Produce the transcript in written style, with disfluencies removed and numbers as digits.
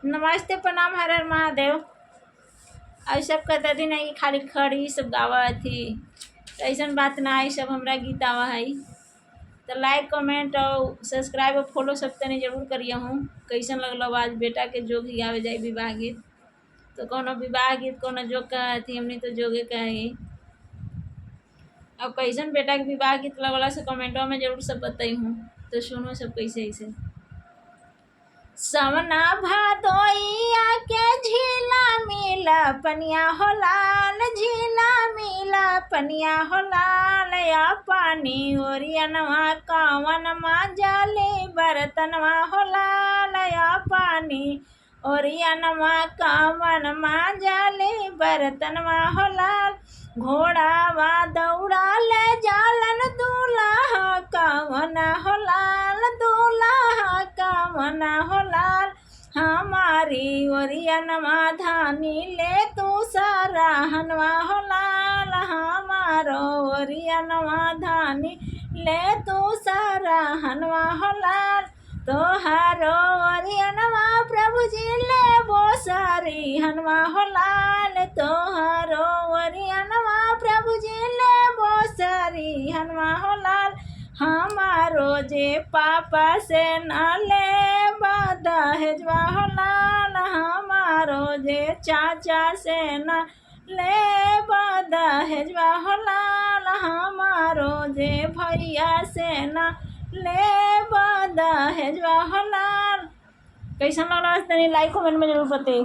नमस्ते प्रणाम हर हर महादेव। आई सब कहते थी नहीं खाली खड़ी सब गावा थी, तो ऐसा बात ना है, सब हमरा गीत आवा है। तो लाइक कमेंट और सब्सक्राइब और फॉलो सब तनी जरूर करिए हूँ। कैसन लगल आज बेटा के जोग ही आवे जाए विवाह गीत, तो कोनो विवाह गीत कोनो जोग कहा थी, हमने तो जोगे कहे। अब कैसन बेटा के विवाह गीत लगला से कमेंटों में जरूर सब बताई हूँ, तो सुनो सब कैसे ऐसे। सवना भादोइया के झीला मिला पनिया हो लाल, झीला मिला पनिया हो लाल, या पानी ओरियनवा कावनमा जाले बर्तनवा हो लाल, या पानी ओरियनवा कावनमा जाले बर्तनवा हो लाल। घोड़ावा दौड़ा ले जालन दूल्हा कावना हो लाल, दूल्हा कावना हो लाल। हमारी ओरियनवा धानी ले तू सराहनवा हो लाल, हमारो ओरियनवा धानी ले तू सराहनवा हो लाल। तोहारो ओरियनवा प्रभु जी ले वो सारी हनवा हो लाल, तोहारो ओरियनवा प्रभु जी ले वो सारी हनवा हो लाल। हमारो जे पापा से न ले दहेजवा हो लाल, हमारो जे चाचा से न ले दहेजवा हो लाल, हमारो जे भैया से न ले दहेजवा हो लाल। कैसा लग रहा है तनी लाइक कमेंट में जरूर बताइए।